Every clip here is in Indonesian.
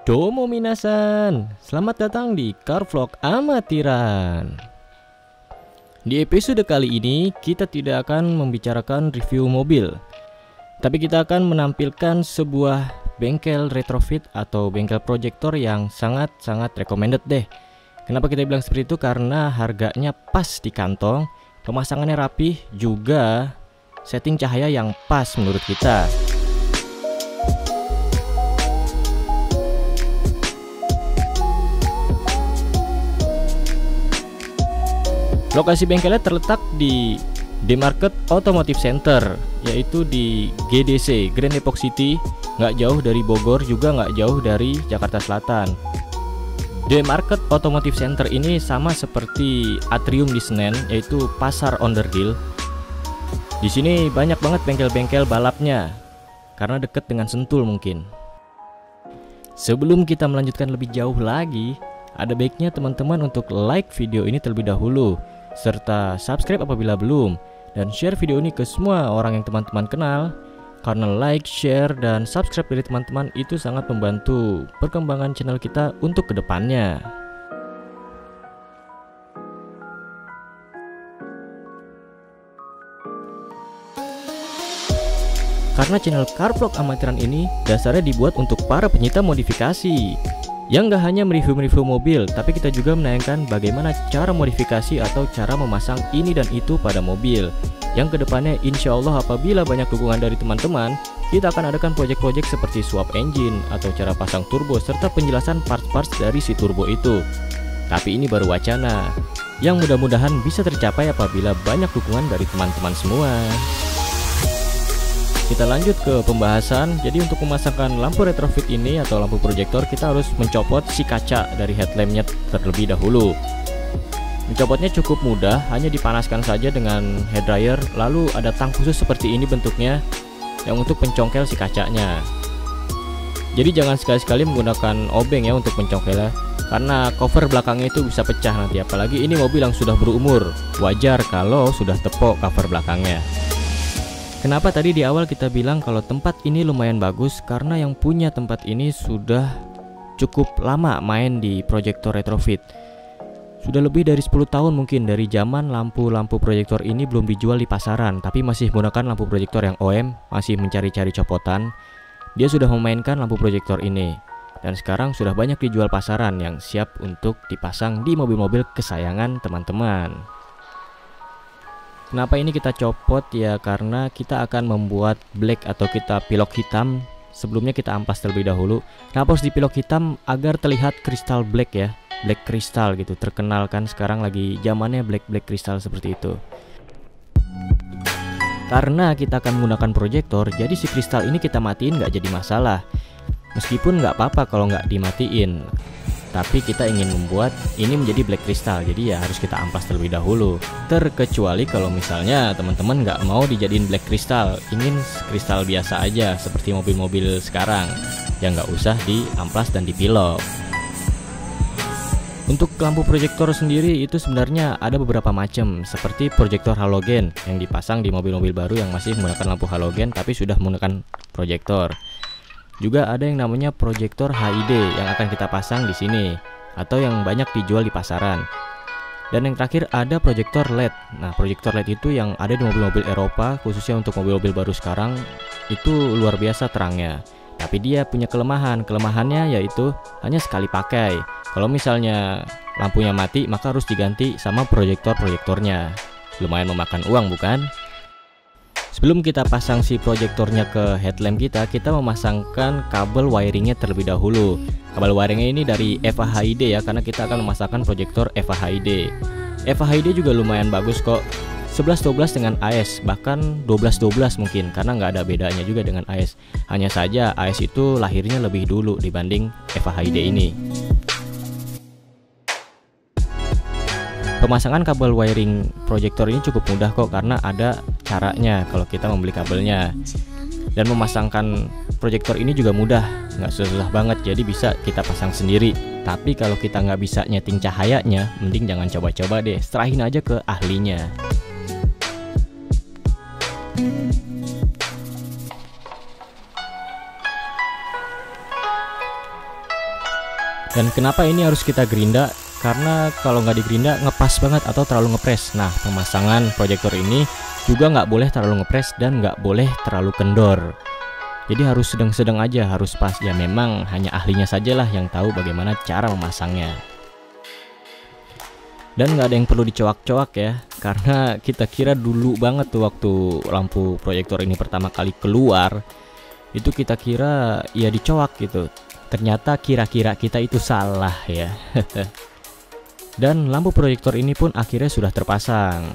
Domo minasan, selamat datang di Car Vlog Amatiran. Di episode kali ini kita tidak akan membicarakan review mobil, tapi kita akan menampilkan sebuah bengkel retrofit atau bengkel proyektor yang sangat recommended deh. Kenapa kita bilang seperti itu? Karena harganya pas di kantong, pemasangannya rapih, juga setting cahaya yang pas menurut kita. Lokasi bengkelnya terletak di D-Market Automotive Center, yaitu di GDC, Grand Depok City, nggak jauh dari Bogor, juga nggak jauh dari Jakarta Selatan. D-Market Automotive Center ini sama seperti Atrium di Senen, yaitu pasar onderdil. Di sini banyak banget bengkel-bengkel balapnya, karena deket dengan Sentul mungkin. Sebelum kita melanjutkan lebih jauh lagi, ada baiknya teman-teman untuk like video ini terlebih dahulu, serta subscribe apabila belum, dan share video ini ke semua orang yang teman-teman kenal, karena like, share, dan subscribe dari teman-teman itu sangat membantu perkembangan channel kita untuk kedepannya. Karena channel Car Vlog Amatiran ini dasarnya dibuat untuk para pencinta modifikasi, yang gak hanya mereview mobil, tapi kita juga menayangkan bagaimana cara modifikasi atau cara memasang ini dan itu pada mobil. Yang kedepannya insya Allah apabila banyak dukungan dari teman-teman, kita akan adakan proyek-proyek seperti swap engine atau cara pasang turbo serta penjelasan parts-parts dari si turbo itu. Tapi ini baru wacana, yang mudah-mudahan bisa tercapai apabila banyak dukungan dari teman-teman semua. Kita lanjut ke pembahasan. Jadi untuk memasangkan lampu retrofit ini atau lampu proyektor, kita harus mencopot si kaca dari headlampnya terlebih dahulu. Mencopotnya cukup mudah, hanya dipanaskan saja dengan hair dryer. Lalu ada tang khusus seperti ini bentuknya, yang untuk pencongkel si kacanya. Jadi jangan sekali-sekali menggunakan obeng ya untuk pencongkelnya, karena cover belakangnya itu bisa pecah nanti. Apalagi ini mobil yang sudah berumur, wajar kalau sudah tepok cover belakangnya. Kenapa tadi di awal kita bilang kalau tempat ini lumayan bagus? Karena yang punya tempat ini sudah cukup lama main di proyektor retrofit. Sudah lebih dari 10 tahun mungkin, dari zaman lampu-lampu proyektor ini belum dijual di pasaran, tapi masih menggunakan lampu proyektor yang OM, masih mencari-cari copotan. Dia sudah memainkan lampu proyektor ini, dan sekarang sudah banyak dijual pasaran yang siap untuk dipasang di mobil-mobil kesayangan teman-teman. Kenapa ini kita copot ya? Karena kita akan membuat black atau kita pilok hitam. Sebelumnya kita amplas terlebih dahulu. Kenapa harus dipilok hitam? Agar terlihat kristal black ya, black kristal gitu. Terkenal kan sekarang lagi zamannya black kristal seperti itu. Karena kita akan menggunakan proyektor, jadi si kristal ini kita matiin nggak jadi masalah. Meskipun nggak apa-apa kalau nggak dimatiin, tapi kita ingin membuat ini menjadi black crystal, jadi ya harus kita amplas terlebih dahulu. Terkecuali kalau misalnya teman-teman nggak mau dijadiin black crystal, ingin kristal biasa aja seperti mobil-mobil sekarang, ya nggak usah diamplas dan dipilok. Untuk lampu proyektor sendiri itu sebenarnya ada beberapa macam, seperti proyektor halogen yang dipasang di mobil-mobil baru yang masih menggunakan lampu halogen tapi sudah menggunakan proyektor. Juga ada yang namanya proyektor HID yang akan kita pasang di sini, atau yang banyak dijual di pasaran. Dan yang terakhir ada proyektor LED. Nah, proyektor LED itu yang ada di mobil-mobil Eropa, khususnya untuk mobil-mobil baru sekarang, itu luar biasa terangnya. Tapi dia punya kelemahan. Kelemahannya yaitu hanya sekali pakai. Kalau misalnya lampunya mati, maka harus diganti sama proyektornya. Lumayan memakan uang, bukan? Sebelum kita pasang si proyektornya ke headlamp kita memasangkan kabel wiringnya terlebih dahulu. Kabel wiringnya ini dari EVA HID ya, karena kita akan memasangkan proyektor EVA HID. EVA HID juga lumayan bagus kok, 11-12 dengan AS, bahkan 12-12 mungkin, karena nggak ada bedanya juga dengan AS. Hanya saja AS itu lahirnya lebih dulu dibanding EVA HID ini. Pemasangan kabel wiring proyektor ini cukup mudah kok, karena ada caranya kalau kita membeli kabelnya. Dan memasangkan proyektor ini juga mudah, nggak susah banget, jadi bisa kita pasang sendiri. Tapi kalau kita nggak bisa nyeting cahayanya, mending jangan coba-coba deh, serahin aja ke ahlinya. Dan kenapa ini harus kita gerinda? Karena kalau nggak digerinda ngepas banget atau terlalu ngepres. Nah, pemasangan proyektor ini juga nggak boleh terlalu ngepres dan nggak boleh terlalu kendor. Jadi harus sedang-sedang aja, harus pas. Ya memang hanya ahlinya sajalah yang tahu bagaimana cara memasangnya. Dan nggak ada yang perlu dicoak-coak ya, karena kita kira dulu banget tuh waktu lampu proyektor ini pertama kali keluar, itu kita kira ya dicoak gitu. Ternyata kira-kira kita itu salah ya. Dan lampu proyektor ini pun akhirnya sudah terpasang.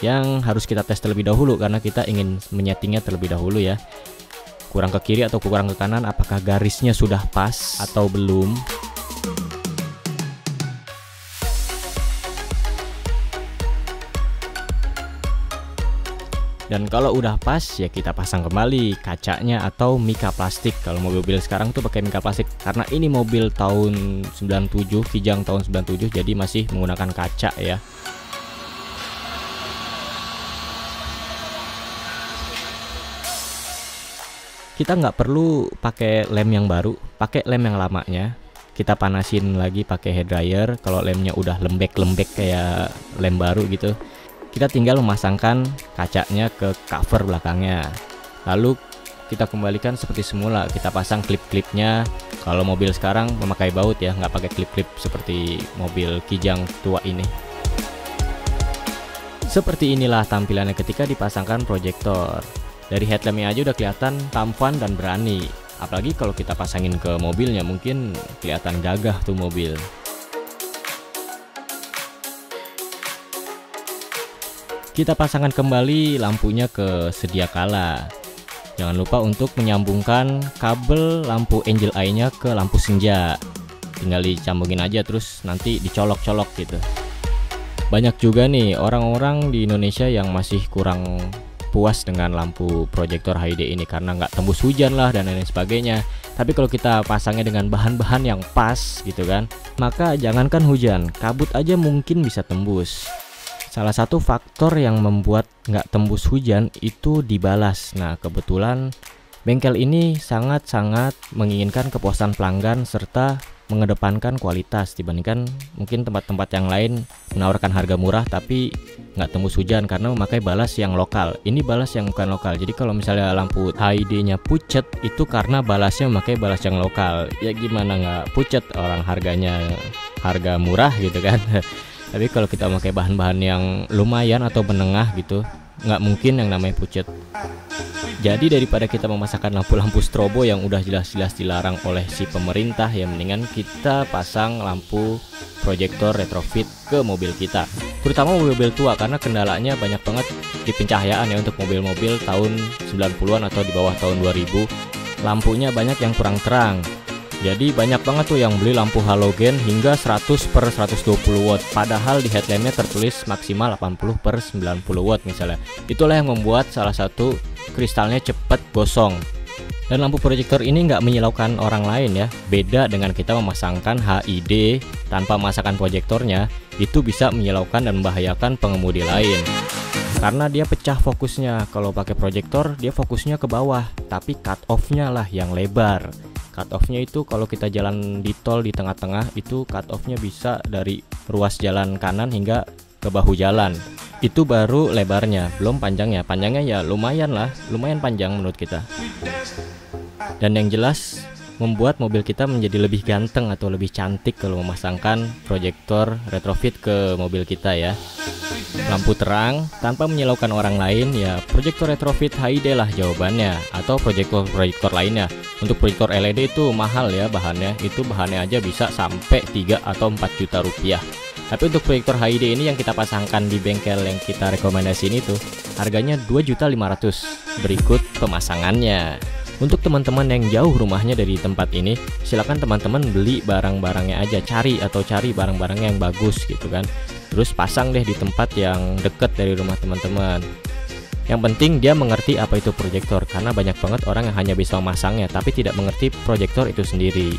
Yang harus kita tes terlebih dahulu karena kita ingin menyetingnya terlebih dahulu ya. Kurang ke kiri atau kurang ke kanan, apakah garisnya sudah pas atau belum. Dan kalau udah pas ya kita pasang kembali kacanya atau mika plastik. Kalau mobil-mobil sekarang tuh pakai mika plastik karena ini mobil tahun 97, Kijang tahun 97, jadi masih menggunakan kaca ya. Kita nggak perlu pakai lem yang baru, pakai lem yang lamanya. Kita panasin lagi pakai hair dryer. Kalau lemnya udah lembek-lembek kayak lem baru gitu, kita tinggal memasangkan kacanya ke cover belakangnya. Lalu kita kembalikan seperti semula. Kita pasang klip-klipnya. Kalau mobil sekarang memakai baut ya, nggak pakai klip-klip seperti mobil Kijang tua ini. Seperti inilah tampilannya ketika dipasangkan proyektor. Dari headlampnya aja udah kelihatan tampan dan berani. Apalagi kalau kita pasangin ke mobilnya, mungkin kelihatan gagah tuh mobil. Kita pasangkan kembali lampunya ke sedia kala. Jangan lupa untuk menyambungkan kabel lampu angel eye-nya ke lampu senja. Tinggal dicambungin aja terus nanti dicolok-colok gitu. Banyak juga nih orang-orang di Indonesia yang masih kurang puas dengan lampu proyektor HID ini karena nggak tembus hujan lah dan lain sebagainya. Tapi kalau kita pasangnya dengan bahan-bahan yang pas gitu kan, maka jangankan hujan, kabut aja mungkin bisa tembus. Salah satu faktor yang membuat nggak tembus hujan itu dibalas. Nah, kebetulan bengkel ini sangat-sangat menginginkan kepuasan pelanggan serta mengedepankan kualitas dibandingkan mungkin tempat-tempat yang lain menawarkan harga murah tapi nggak tembus hujan karena memakai balas yang lokal. Ini balas yang bukan lokal. Jadi kalau misalnya lampu HID-nya pucet itu karena balasnya memakai balas yang lokal. Ya gimana nggak pucet, orang harganya harga murah gitu kan. Tapi kalau kita memakai bahan-bahan yang lumayan atau menengah gitu, nggak mungkin yang namanya pucet. Jadi daripada kita memasangkan lampu-lampu strobo yang udah jelas-jelas dilarang oleh si pemerintah, ya mendingan kita pasang lampu proyektor retrofit ke mobil kita. Terutama mobil-mobil tua karena kendalanya banyak banget di pencahayaan ya untuk mobil-mobil tahun 90-an atau di bawah tahun 2000. Lampunya banyak yang kurang terang. Jadi banyak banget tuh yang beli lampu halogen hingga 100/120 watt. Padahal di headlampnya tertulis maksimal 80/90 watt misalnya. Itulah yang membuat salah satu kristalnya cepat gosong. Dan lampu proyektor ini nggak menyilaukan orang lain ya. Beda dengan kita memasangkan HID tanpa memasangkan proyektornya, itu bisa menyilaukan dan membahayakan pengemudi lain. Karena dia pecah fokusnya. Kalau pakai proyektor dia fokusnya ke bawah, tapi cut off-nya lah yang lebar. Cut off-nya itu kalau kita jalan di tol di tengah-tengah itu cut off-nya bisa dari ruas jalan kanan hingga ke bahu jalan. Itu baru lebarnya, belum panjangnya. Panjangnya ya lumayan lah, lumayan panjang menurut kita. Dan yang jelas membuat mobil kita menjadi lebih ganteng atau lebih cantik kalau memasangkan proyektor retrofit ke mobil kita ya. Lampu terang tanpa menyilaukan orang lain ya, proyektor retrofit HID lah jawabannya, atau proyektor lainnya. Untuk proyektor LED itu mahal ya bahannya, itu bahannya aja bisa sampai 3 atau 4 juta rupiah. Tapi untuk proyektor HID ini yang kita pasangkan di bengkel yang kita rekomendasiin itu harganya 2.500.000. Berikut pemasangannya. Untuk teman-teman yang jauh rumahnya dari tempat ini, silakan teman-teman beli barang-barangnya aja, cari barang-barangnya yang bagus gitu kan. Terus pasang deh di tempat yang dekat dari rumah teman-teman. Yang penting dia mengerti apa itu proyektor, karena banyak banget orang yang hanya bisa memasangnya tapi tidak mengerti proyektor itu sendiri.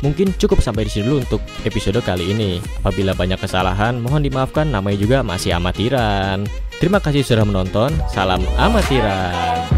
Mungkin cukup sampai di sini dulu untuk episode kali ini. Apabila banyak kesalahan, mohon dimaafkan, namanya juga masih amatiran. Terima kasih sudah menonton, salam amatiran.